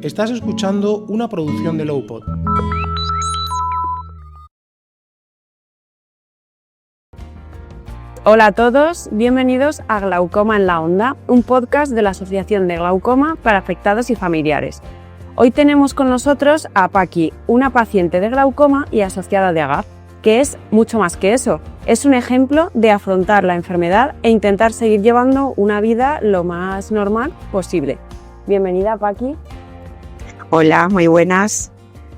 Estás escuchando una producción de Lowpod. Hola a todos, bienvenidos a Glaucoma en la Onda, un podcast de la Asociación de Glaucoma para Afectados y Familiares. Hoy tenemos con nosotros a Paqui, una paciente de glaucoma y asociada de AGAF, que es mucho más que eso. Es un ejemplo de afrontar la enfermedad e intentar seguir llevando una vida lo más normal posible. Bienvenida, Paqui. Hola, muy buenas.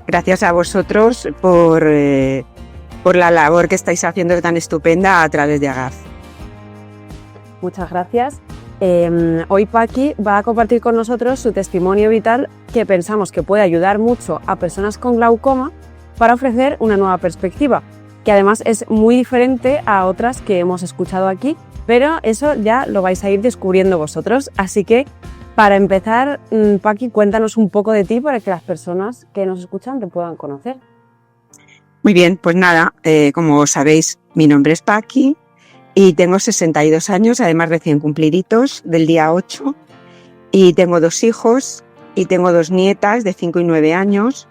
Gracias a vosotros por la labor que estáis haciendo tan estupenda a través de AGAF. Muchas gracias. Hoy Paqui va a compartir con nosotros su testimonio vital que pensamos que puede ayudar mucho a personas con glaucoma para ofrecer una nueva perspectiva, que además es muy diferente a otras que hemos escuchado aquí, pero eso ya lo vais a ir descubriendo vosotros. Así que, para empezar, Paqui, cuéntanos un poco de ti para que las personas que nos escuchan te puedan conocer. Muy bien, pues nada, como sabéis, mi nombre es Paqui y tengo 62 años, además recién cumpliditos, del día 8, y tengo 2 hijos y tengo 2 nietas de 5 y 9 años,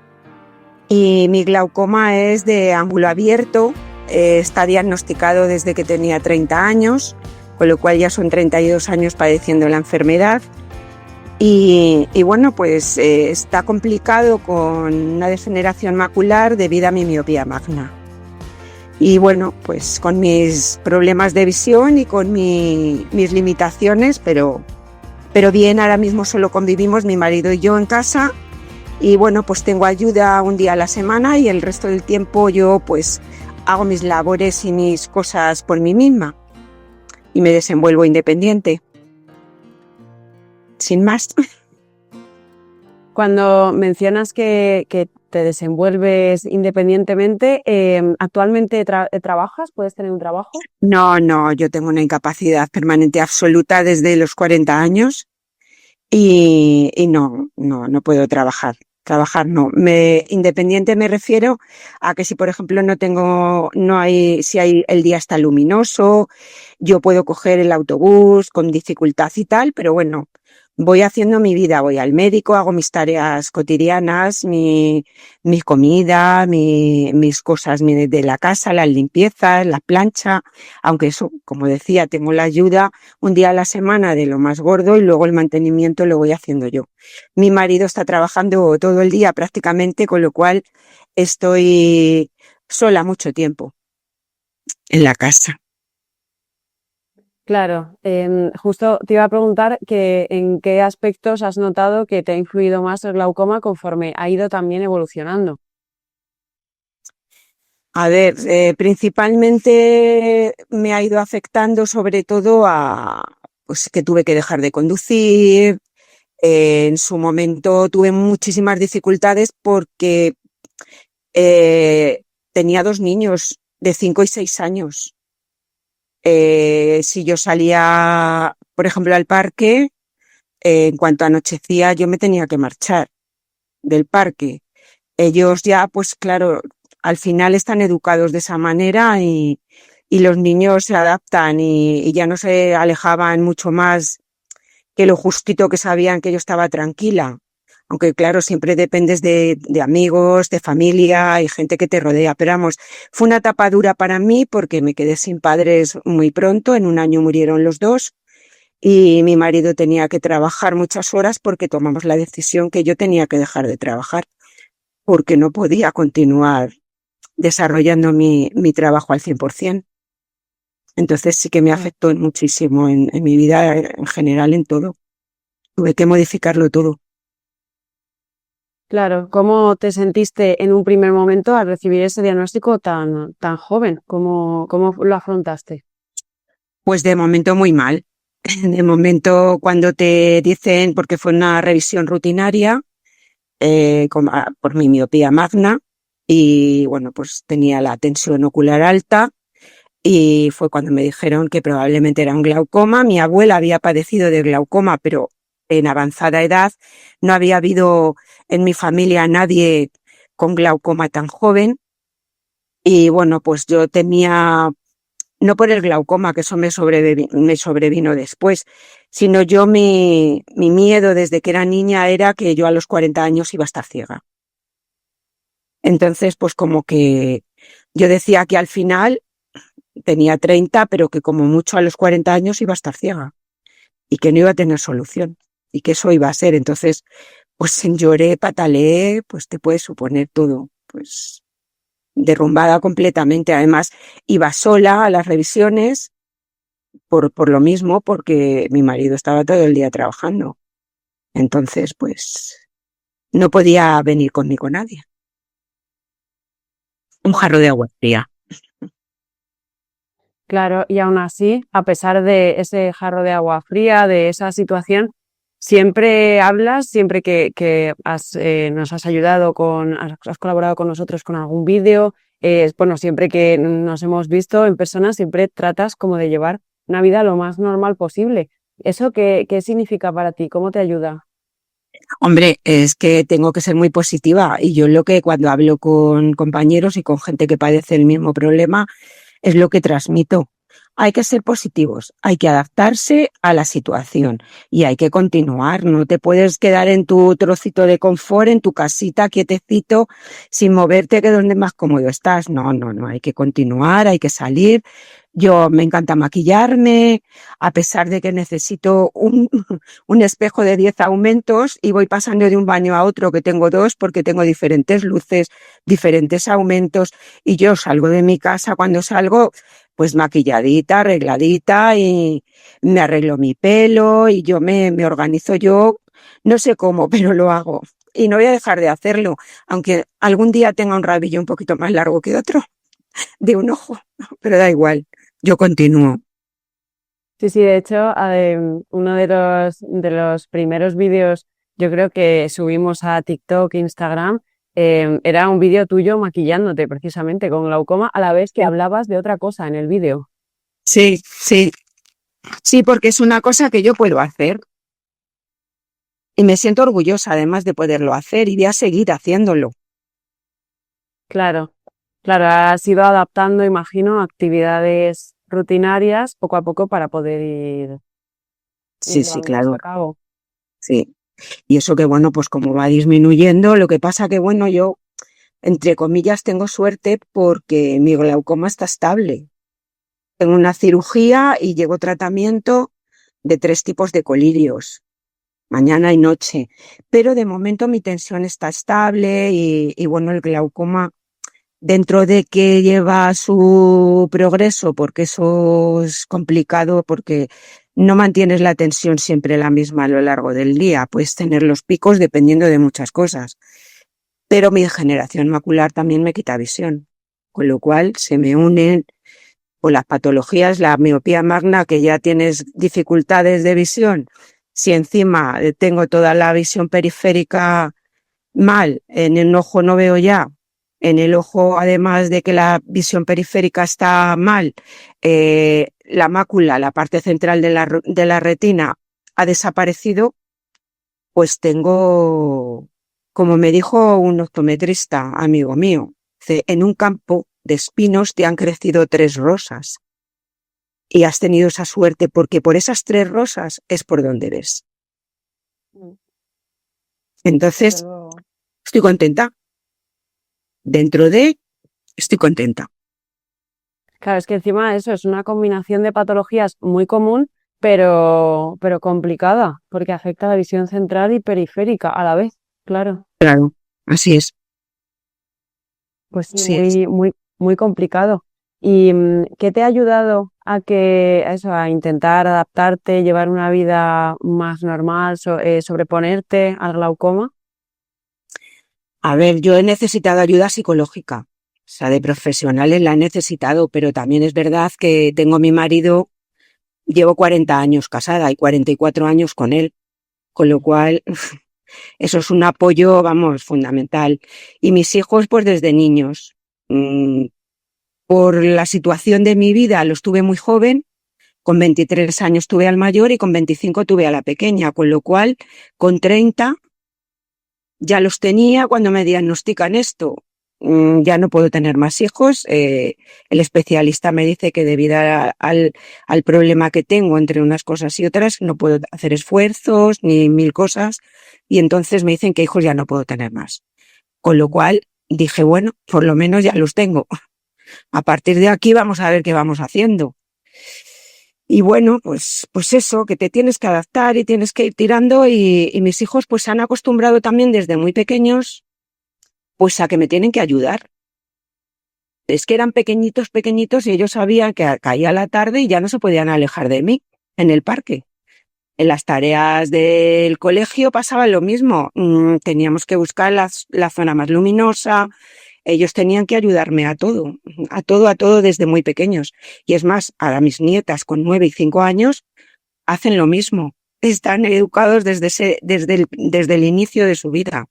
y mi glaucoma es de ángulo abierto, está diagnosticado desde que tenía 30 años, con lo cual ya son 32 años padeciendo la enfermedad. Y bueno, pues está complicado con una degeneración macular debido a mi miopía magna. Y bueno, pues con mis problemas de visión y con mis limitaciones, pero bien, ahora mismo solo convivimos mi marido y yo en casa. Y bueno, pues tengo ayuda un día a la semana y el resto del tiempo yo pues hago mis labores y mis cosas por mí misma. Y me desenvuelvo independiente. Sin más. Cuando mencionas que te desenvuelves independientemente, ¿actualmente trabajas? ¿Puedes tener un trabajo? No, yo tengo una incapacidad permanente absoluta desde los 40 años y no puedo trabajar. Trabajar no. Independiente me refiero a que si, por ejemplo, si el día está luminoso, yo puedo coger el autobús con dificultad y tal, pero bueno, voy haciendo mi vida, voy al médico, hago mis tareas cotidianas, mi comida, mis cosas de la casa, las limpiezas, la plancha, aunque eso, como decía, tengo la ayuda un día a la semana de lo más gordo y luego el mantenimiento lo voy haciendo yo. Mi marido está trabajando todo el día prácticamente, con lo cual estoy sola mucho tiempo en la casa. Claro, justo te iba a preguntar que en qué aspectos has notado que te ha influido más el glaucoma conforme ha ido también evolucionando. A ver, principalmente me ha ido afectando sobre todo pues que tuve que dejar de conducir. En su momento tuve muchísimas dificultades porque tenía 2 niños de 5 y 6 años. Si yo salía, por ejemplo, al parque, en cuanto anochecía yo me tenía que marchar del parque. Ellos ya, pues claro, al final están educados de esa manera y los niños se adaptan y ya no se alejaban mucho más que lo justito que sabían que yo estaba tranquila. Aunque claro, siempre dependes de amigos, de familia y gente que te rodea. Pero vamos, fue una etapa dura para mí porque me quedé sin padres muy pronto. En un año murieron los 2 y mi marido tenía que trabajar muchas horas porque tomamos la decisión que yo tenía que dejar de trabajar porque no podía continuar desarrollando mi trabajo al 100%. Entonces sí que me afectó muchísimo en mi vida en general, en todo. Tuve que modificarlo todo. Claro, ¿cómo te sentiste en un primer momento al recibir ese diagnóstico tan joven? ¿Cómo lo afrontaste? Pues de momento muy mal. De momento cuando te dicen, porque fue una revisión rutinaria por mi miopía magna y bueno, pues tenía la tensión ocular alta y fue cuando me dijeron que probablemente era un glaucoma. Mi abuela había padecido de glaucoma, pero en avanzada edad. No había habido en mi familia nadie con glaucoma tan joven y bueno, pues yo tenía, no por el glaucoma, que eso me sobrevino después, sino yo mi miedo desde que era niña era que yo a los 40 años iba a estar ciega. Entonces, pues como que yo decía que al final tenía 30, pero que como mucho a los 40 años iba a estar ciega y que no iba a tener solución y que eso iba a ser. Entonces, pues lloré, pataleé, pues te puedes suponer todo, pues derrumbada completamente. Además, iba sola a las revisiones por lo mismo, porque mi marido estaba todo el día trabajando. Entonces, pues no podía venir conmigo nadie. Un jarro de agua fría. Claro, y aún así, a pesar de ese jarro de agua fría, de esa situación, siempre hablas, siempre que nos has ayudado has colaborado con nosotros con algún vídeo, bueno, siempre que nos hemos visto en persona, siempre tratas como de llevar una vida lo más normal posible. ¿Eso qué significa para ti? ¿Cómo te ayuda? Hombre, es que tengo que ser muy positiva y yo lo que cuando hablo con compañeros y con gente que padece el mismo problema es lo que transmito. Hay que ser positivos, hay que adaptarse a la situación y hay que continuar. No te puedes quedar en tu trocito de confort, en tu casita, quietecito, sin moverte, que es donde más cómodo estás. No, hay que continuar, hay que salir. Yo me encanta maquillarme, a pesar de que necesito un espejo de 10 aumentos y voy pasando de un baño a otro, que tengo 2 porque tengo diferentes luces, diferentes aumentos, y yo salgo de mi casa cuando salgo pues maquilladita, arregladita, y me arreglo mi pelo y yo me organizo yo, no sé cómo, pero lo hago. Y no voy a dejar de hacerlo, aunque algún día tenga un rabillo un poquito más largo que otro, de un ojo, pero da igual, yo continúo. Sí, sí, de hecho, uno de los primeros vídeos, yo creo que subimos a TikTok, Instagram, era un vídeo tuyo maquillándote precisamente con glaucoma, a la vez que hablabas de otra cosa en el vídeo. Sí, porque es una cosa que yo puedo hacer y me siento orgullosa además de poderlo hacer y voy a seguir haciéndolo. Claro, claro, has ido adaptando, imagino, actividades rutinarias poco a poco para poder ir Sí, llevando esto claro, a cabo. sí. Y eso que bueno, pues como va disminuyendo, lo que pasa que bueno, yo, entre comillas, tengo suerte porque mi glaucoma está estable. Tengo una cirugía y llevo tratamiento de 3 tipos de colirios, mañana y noche. Pero de momento mi tensión está estable y bueno, el glaucoma, dentro de que lleva su progreso, porque eso es complicado, porque no mantienes la tensión siempre la misma a lo largo del día, puedes tener los picos dependiendo de muchas cosas. Pero mi degeneración macular también me quita visión, con lo cual se me unen con las patologías, la miopía magna, que ya tienes dificultades de visión. Si encima tengo toda la visión periférica mal, en el ojo no veo ya, en el ojo, además de que la visión periférica está mal, la mácula, la parte central de la retina, ha desaparecido, pues tengo, como me dijo un optometrista, amigo mío, en un campo de espinos te han crecido 3 rosas y has tenido esa suerte porque por esas 3 rosas es por donde ves. Entonces, Pero, estoy contenta. Dentro de, estoy contenta. claro, es que encima eso es una combinación de patologías muy común, pero complicada, porque afecta a la visión central y periférica a la vez, claro. Claro, así es, Pues sí, así es. muy complicado. ¿Y qué te ha ayudado a intentar adaptarte, llevar una vida más normal, sobreponerte al glaucoma? A ver, yo he necesitado ayuda psicológica, o sea, de profesionales la he necesitado, pero también es verdad que tengo a mi marido, llevo 40 años casada y 44 años con él, con lo cual eso es un apoyo, vamos, fundamental. Y mis hijos, pues desde niños. Por la situación de mi vida, los tuve muy joven, con 23 años tuve al mayor y con 25 tuve a la pequeña, con lo cual, con 30 ya los tenía cuando me diagnostican esto. ya no puedo tener más hijos. El especialista me dice que debido al problema que tengo entre unas cosas y otras, no puedo hacer esfuerzos ni mil cosas. Y entonces me dicen que hijos ya no puedo tener más. Con lo cual dije, bueno, por lo menos ya los tengo. A partir de aquí vamos a ver qué vamos haciendo. Y bueno, pues eso, que te tienes que adaptar y tienes que ir tirando y mis hijos pues se han acostumbrado también desde muy pequeños pues a que me tienen que ayudar. Es que eran pequeñitos y ellos sabían que caía la tarde y ya no se podían alejar de mí en el parque. En las tareas del colegio pasaba lo mismo. Teníamos que buscar la zona más luminosa. Ellos tenían que ayudarme a todo desde muy pequeños. Y es más, ahora mis nietas con 9 y 5 años hacen lo mismo. Están educados desde el inicio de su vida.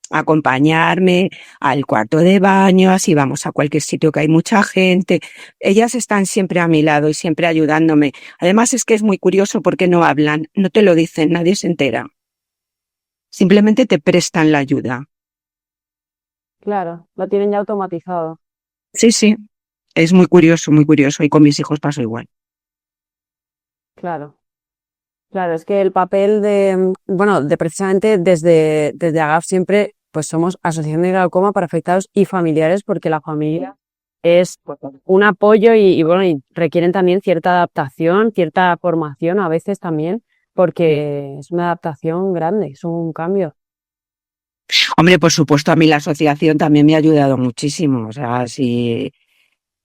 Acompañarme al cuarto de baño, así vamos a cualquier sitio que hay mucha gente. Ellas están siempre a mi lado y siempre ayudándome. Además es que es muy curioso porque no hablan, no te lo dicen, nadie se entera. Simplemente te prestan la ayuda. Claro, lo tienen ya automatizado. Sí, es muy curioso y con mis hijos pasó igual. Claro. Claro, es que el papel de precisamente desde AGAF siempre, pues somos Asociación de Glaucoma para Afectados y Familiares, porque la familia es pues, un apoyo y bueno, y requieren también cierta adaptación, cierta formación a veces también, porque es una adaptación grande, es un cambio. Hombre, por supuesto, a mí la asociación también me ha ayudado muchísimo. O sea, si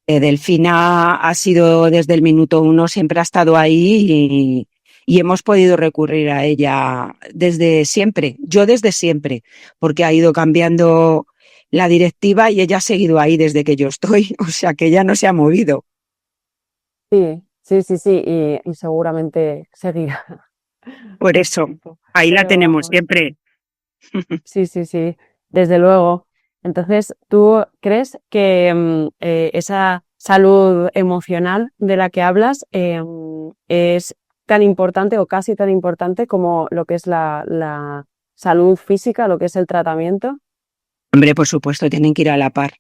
Delfina ha sido desde el minuto 1, siempre ha estado ahí y hemos podido recurrir a ella desde siempre. Yo desde siempre, porque ha ido cambiando la directiva y ella ha seguido ahí desde que yo estoy. O sea, que ella no se ha movido. Sí, y seguramente seguirá. Por eso, ahí la Pero tenemos vamos, siempre. sí, desde luego. Entonces, ¿tú crees que esa salud emocional de la que hablas es tan importante o casi tan importante como lo que es la salud física, lo que es el tratamiento? Hombre, por supuesto, tienen que ir a la par.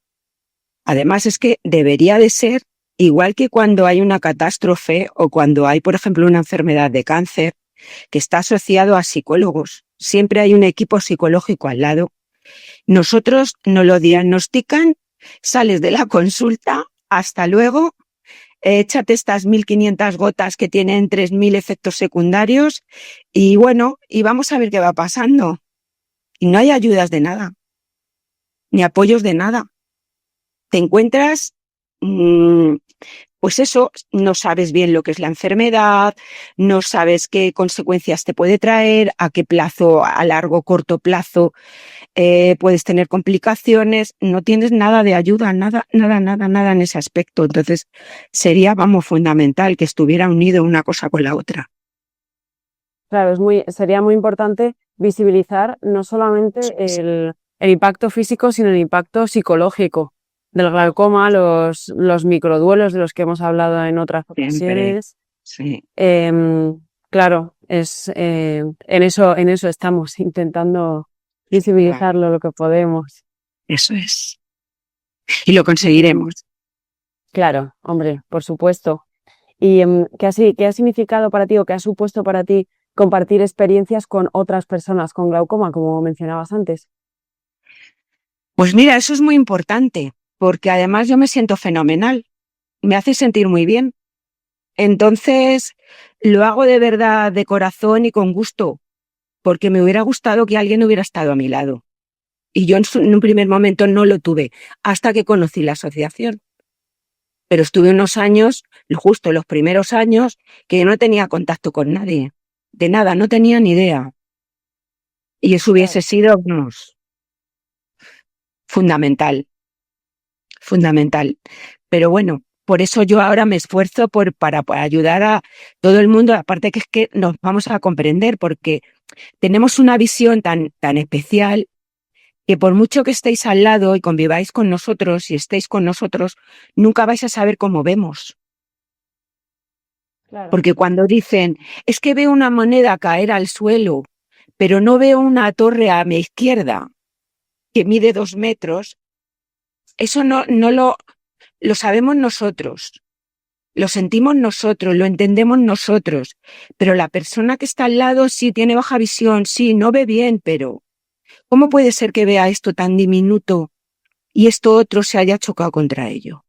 Además, es que debería de ser igual que cuando hay una catástrofe o cuando hay, por ejemplo, una enfermedad de cáncer que está asociado a psicólogos. Siempre hay un equipo psicológico al lado. Nosotros nos lo diagnostican, sales de la consulta, hasta luego, échate estas 1.500 gotas que tienen 3.000 efectos secundarios y bueno, y vamos a ver qué va pasando. Y no hay ayudas de nada, ni apoyos de nada. Te encuentras, pues eso, no sabes bien lo que es la enfermedad, no sabes qué consecuencias te puede traer, a qué plazo, a largo, corto plazo, puedes tener complicaciones, no tienes nada de ayuda, nada en ese aspecto. Entonces, sería, vamos, fundamental que estuviera unido una cosa con la otra. Claro, sería muy importante visibilizar no solamente el impacto físico, sino el impacto psicológico del glaucoma, los microduelos de los que hemos hablado en otras Siempre, ocasiones. sí. Claro, en eso estamos, intentando visibilizarlo lo que podemos. Eso es. Y lo conseguiremos. Claro, hombre, por supuesto. ¿Y qué ha significado para ti o qué ha supuesto para ti compartir experiencias con otras personas con glaucoma, como mencionabas antes? Pues mira, eso es muy importante, porque además yo me siento fenomenal, me hace sentir muy bien. Entonces, lo hago de verdad, de corazón y con gusto, porque me hubiera gustado que alguien hubiera estado a mi lado. Y yo en un primer momento no lo tuve, hasta que conocí la asociación. Pero estuve unos años, justo los primeros años, que no tenía contacto con nadie. De nada, no tenía ni idea. Y eso hubiese sido, vamos, fundamental. Pero bueno, por eso yo ahora me esfuerzo para ayudar a todo el mundo, aparte que es que nos vamos a comprender, porque tenemos una visión tan especial que por mucho que estéis al lado y conviváis con nosotros y estéis con nosotros, nunca vais a saber cómo vemos. Claro. Porque cuando dicen, es que veo una moneda caer al suelo, pero no veo una torre a mi izquierda que mide 2 metros, eso no lo sabemos nosotros, lo sentimos nosotros, lo entendemos nosotros, pero la persona que está al lado sí tiene baja visión, sí, no ve bien, pero ¿cómo puede ser que vea esto tan diminuto y esto otro se haya chocado contra ello?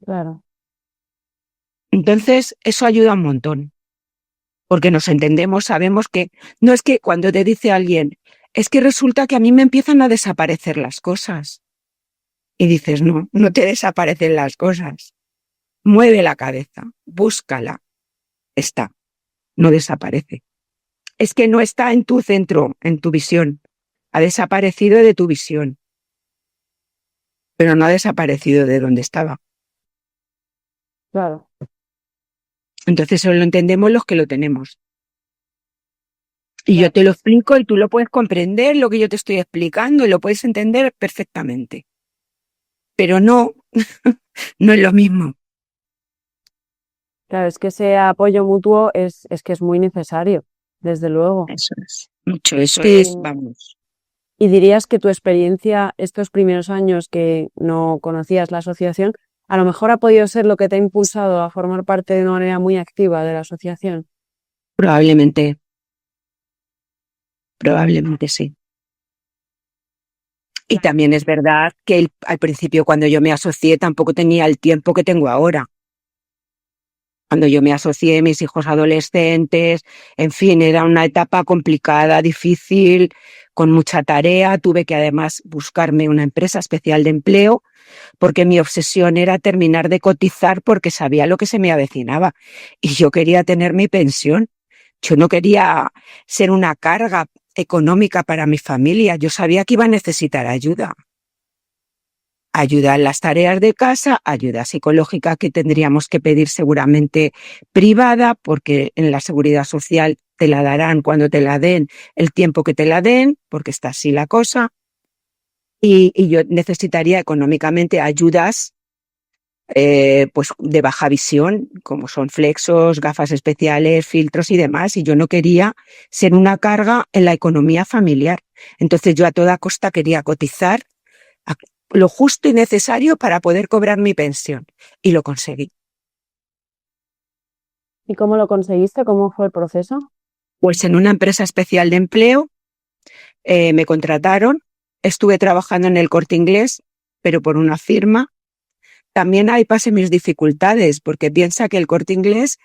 Claro, Entonces, eso ayuda un montón, porque nos entendemos, sabemos que no es que cuando te dice alguien, es que resulta que a mí me empiezan a desaparecer las cosas. Y dices, no, no te desaparecen las cosas. Mueve la cabeza, búscala. Está, no desaparece. Es que no está en tu centro, en tu visión. Ha desaparecido de tu visión, pero no ha desaparecido de donde estaba. claro. Entonces solo lo entendemos los que lo tenemos. Y yo Claro. te lo explico y tú lo puedes comprender, lo que yo te estoy explicando, y lo puedes entender perfectamente. Pero no, no es lo mismo. Claro, es que ese apoyo mutuo es que es muy necesario, desde luego. Eso es. Mucho, eso Y, es, vamos. y dirías que tu experiencia estos primeros años que no conocías la asociación, a lo mejor ha podido ser lo que te ha impulsado a formar parte de una manera muy activa de la asociación. Probablemente sí. Y también es verdad que al principio cuando yo me asocié tampoco tenía el tiempo que tengo ahora. Cuando yo me asocié, mis hijos adolescentes, en fin, era una etapa complicada, difícil, con mucha tarea. Tuve que además buscarme una empresa especial de empleo porque mi obsesión era terminar de cotizar porque sabía lo que se me avecinaba y yo quería tener mi pensión. Yo no quería ser una carga económica para mi familia. Yo sabía que iba a necesitar ayuda. Ayuda en las tareas de casa, ayuda psicológica que tendríamos que pedir seguramente privada, porque en la seguridad social te la darán cuando te la den, el tiempo que te la den, porque está así la cosa. Y yo necesitaría económicamente ayudas pues de baja visión, como son flexos, gafas especiales, filtros y demás, y yo no quería ser una carga en la economía familiar. Entonces yo a toda costa quería cotizar lo justo y necesario para poder cobrar mi pensión, y lo conseguí. ¿Y cómo lo conseguiste? ¿Cómo fue el proceso? Pues en una empresa especial de empleo me contrataron, estuve trabajando en el Corte Inglés, pero por una firma. También ahí pasé mis dificultades, porque piensa que el Corte Inglés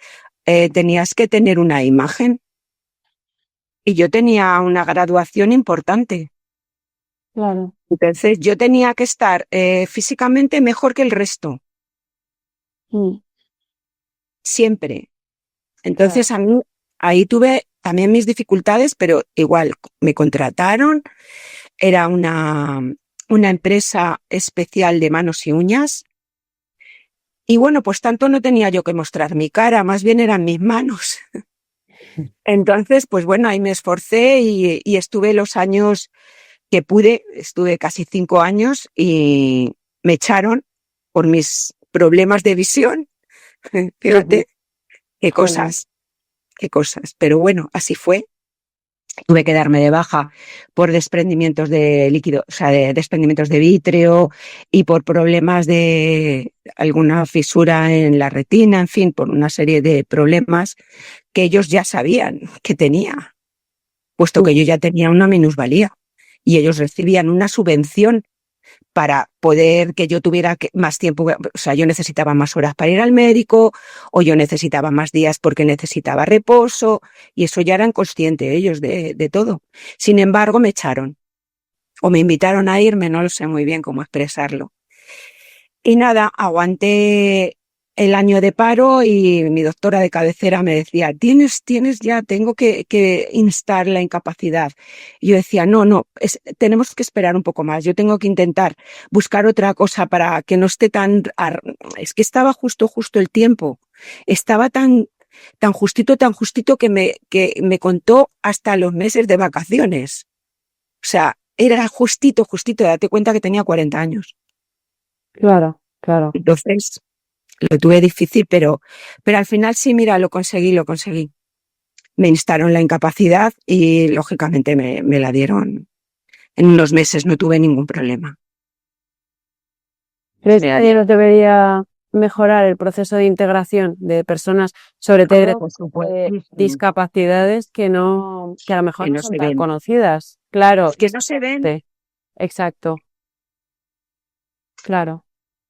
tenías que tener una imagen y yo tenía una graduación importante. Claro. Entonces yo tenía que estar físicamente mejor que el resto, Mm, siempre. claro. Entonces a mí ahí tuve también mis dificultades, pero igual me contrataron. Era una empresa especial de manos y uñas. Y bueno, pues tanto no tenía yo que mostrar mi cara, más bien eran mis manos. Entonces, pues bueno, ahí me esforcé y estuve los años que pude, estuve casi 5 años y me echaron por mis problemas de visión. Fíjate, qué Jolín. cosas. Pero bueno, así fue. Tuve que darme de baja por desprendimientos de líquido, o sea, de desprendimientos de vítreo y por problemas de alguna fisura en la retina, en fin, por una serie de problemas que ellos ya sabían que tenía, puesto que yo ya tenía una minusvalía y ellos recibían una subvención para poder que yo tuviera más tiempo, o sea, yo necesitaba más horas para ir al médico o yo necesitaba más días porque necesitaba reposo y eso ya eran conscientes ellos de todo. Sin embargo, me echaron o me invitaron a irme, no lo sé muy bien cómo expresarlo. Y nada, aguanté el año de paro y mi doctora de cabecera me decía, tienes ya, tengo que instar la incapacidad. Y yo decía, no, tenemos que esperar un poco más, yo tengo que intentar buscar otra cosa para que no esté tan... Es que estaba justo el tiempo, estaba tan justito que me contó hasta los meses de vacaciones. O sea, era justito, date cuenta que tenía 40 años. Claro, claro. Entonces, lo tuve difícil, pero al final sí, mira, lo conseguí. Me instaron la incapacidad y lógicamente me la dieron en unos meses, no tuve ningún problema. ¿Crees que nos debería mejorar el proceso de integración de personas, sobre todo Por supuesto. discapacidades que a lo mejor Que no no son se tan ven. conocidas? Claro, Que no se ven. sí, exacto, claro,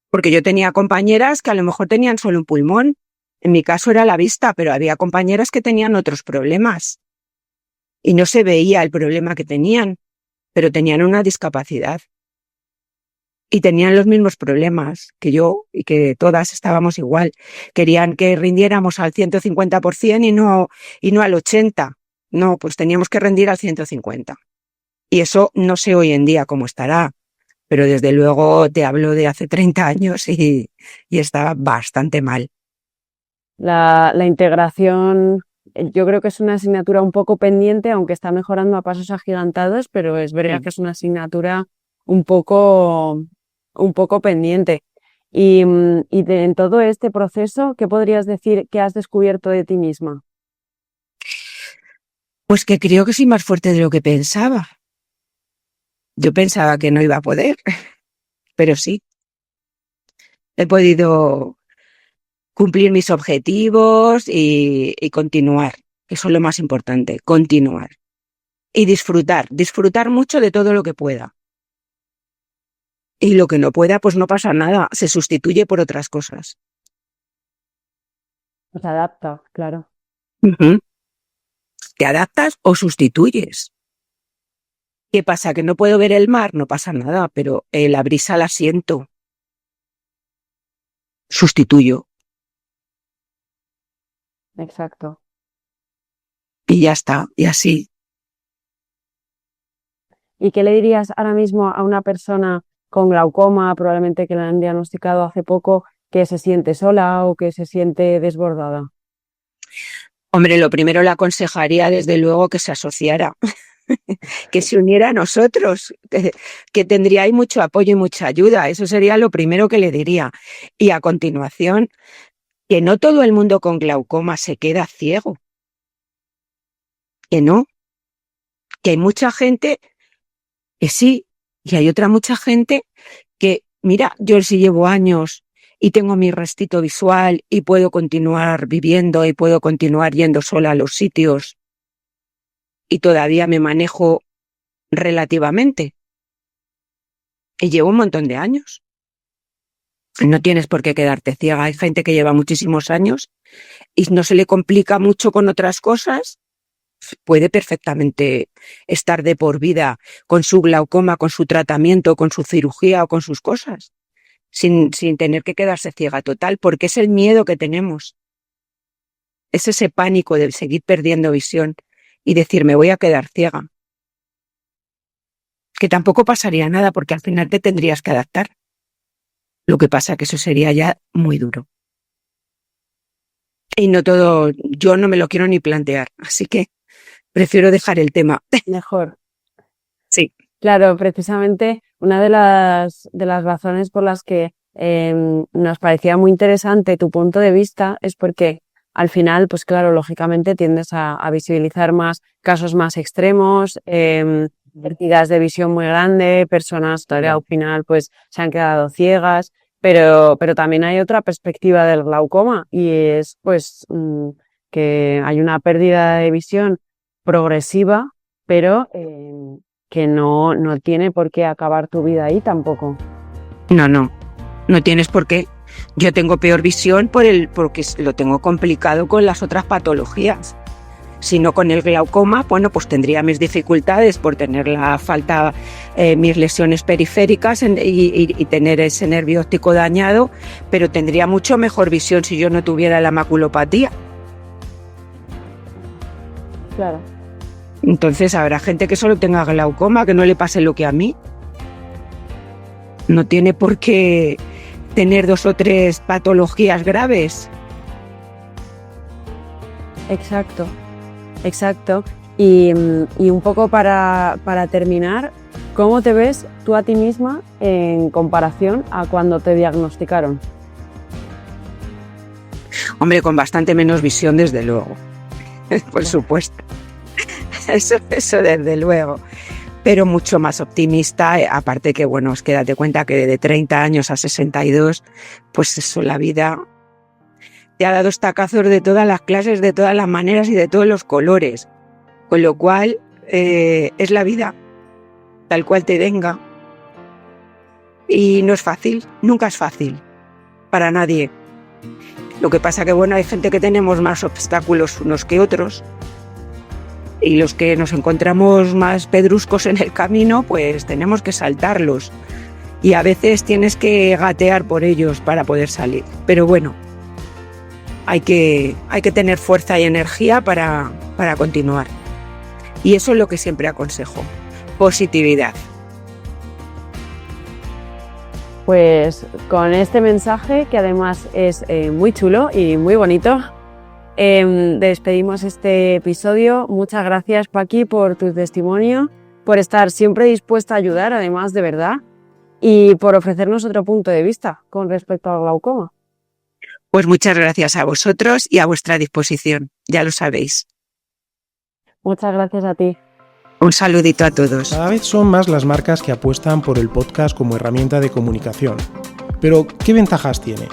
Porque yo tenía compañeras que a lo mejor tenían solo un pulmón. En mi caso era la vista, pero había compañeras que tenían otros problemas. Y no se veía el problema que tenían, pero tenían una discapacidad. Y tenían los mismos problemas que yo y que todas estábamos igual. Querían que rindiéramos al 150% y no al 80%. No, pues teníamos que rendir al 150%. Y eso no sé hoy en día cómo estará, pero desde luego te hablo de hace 30 años y estaba bastante mal. la integración. Yo creo que es una asignatura un poco pendiente, aunque está mejorando a pasos agigantados, pero es verdad que es una asignatura un poco pendiente. Y en todo este proceso, ¿qué podrías decir que has descubierto de ti misma? Pues que creo que soy más fuerte de lo que pensaba. Yo pensaba que no iba a poder, pero sí. He podido cumplir mis objetivos y continuar. Eso es lo más importante, continuar. Y disfrutar mucho de todo lo que pueda. Y lo que no pueda, pues no pasa nada, se sustituye por otras cosas. Se adapta, claro. Uh-huh. Te adaptas o sustituyes. ¿Qué pasa? ¿Que no puedo ver el mar? No pasa nada, pero la brisa la siento. Sustituyo. Exacto. Y ya está, y así. ¿Y qué le dirías ahora mismo a una persona con glaucoma, probablemente que la han diagnosticado hace poco, que se siente sola o que se siente desbordada? Hombre, lo primero le aconsejaría desde luego que se asociara, que se uniera a nosotros, que tendría ahí mucho apoyo y mucha ayuda. Eso sería lo primero que le diría. Y a continuación, que no todo el mundo con glaucoma se queda ciego. Que no. Que hay mucha gente que sí, y hay otra mucha gente que, mira, yo sí llevo años y tengo mi restito visual y puedo continuar viviendo y puedo continuar yendo sola a los sitios y todavía me manejo relativamente. Y llevo un montón de años. No tienes por qué quedarte ciega. Hay gente que lleva muchísimos años y no se le complica mucho con otras cosas. Puede perfectamente estar de por vida con su glaucoma, con su tratamiento, con su cirugía o con sus cosas, sin tener que quedarse ciega total, porque es el miedo que tenemos. Es ese pánico de seguir perdiendo visión y decir, me voy a quedar ciega. Que tampoco pasaría nada, porque al final te tendrías que adaptar. Lo que pasa que eso sería ya muy duro. Y no todo, yo no me lo quiero ni plantear, así que prefiero dejar el tema. Mejor. Sí. Claro, precisamente una de las razones por las que nos parecía muy interesante tu punto de vista es porque al final, pues claro, lógicamente tiendes a visibilizar más casos más extremos, pérdidas de visión muy grande, personas que al final pues se han quedado ciegas, pero también hay otra perspectiva del glaucoma y es pues que hay una pérdida de visión progresiva, pero que no tiene por qué acabar tu vida ahí tampoco. No tienes por qué. Yo tengo peor visión porque lo tengo complicado con las otras patologías. Si no con el glaucoma, bueno, pues tendría mis dificultades por tener la falta, mis lesiones periféricas y tener ese nervio óptico dañado, pero tendría mucho mejor visión si yo no tuviera la maculopatía. Claro. Entonces habrá gente que solo tenga glaucoma, que no le pase lo que a mí. No tiene por qué tener 2 o 3 patologías graves. Exacto. Y un poco para terminar, ¿cómo te ves tú a ti misma en comparación a cuando te diagnosticaron? Hombre, con bastante menos visión, desde luego. Por supuesto. Eso desde luego. pero mucho más optimista, aparte que, bueno, es que date cuenta que de 30 años a 62, pues eso, la vida te ha dado estacazos de todas las clases, de todas las maneras y de todos los colores, con lo cual es la vida, tal cual te venga. Y no es fácil, nunca es fácil, para nadie. Lo que pasa que, bueno, hay gente que tenemos más obstáculos unos que otros, y los que nos encontramos más pedruscos en el camino, pues tenemos que saltarlos. Y a veces tienes que gatear por ellos para poder salir. Pero bueno, hay que tener fuerza y energía para continuar. Y eso es lo que siempre aconsejo, positividad. Pues con este mensaje, que además es muy chulo y muy bonito, despedimos este episodio. Muchas gracias, Paqui, por tu testimonio, por estar siempre dispuesta a ayudar, además de verdad, y por ofrecernos otro punto de vista con respecto al glaucoma. Pues muchas gracias a vosotros y a vuestra disposición, ya lo sabéis. Muchas gracias a ti. Un saludito a todos. Cada vez son más las marcas que apuestan por el podcast como herramienta de comunicación. Pero, ¿qué ventajas tiene?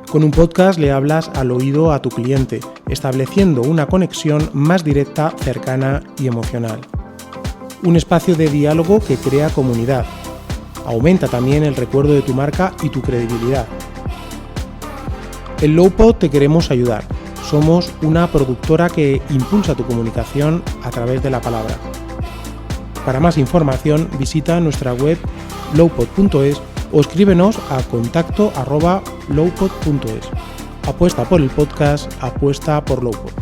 Con un podcast le hablas al oído a tu cliente, estableciendo una conexión más directa, cercana y emocional. Un espacio de diálogo que crea comunidad. Aumenta también el recuerdo de tu marca y tu credibilidad. En Lowpod te queremos ayudar. Somos una productora que impulsa tu comunicación a través de la palabra. Para más información visita nuestra web lowpod.es o escríbenos a contacto@lowpod.es. Apuesta por el podcast, apuesta por Lowpod.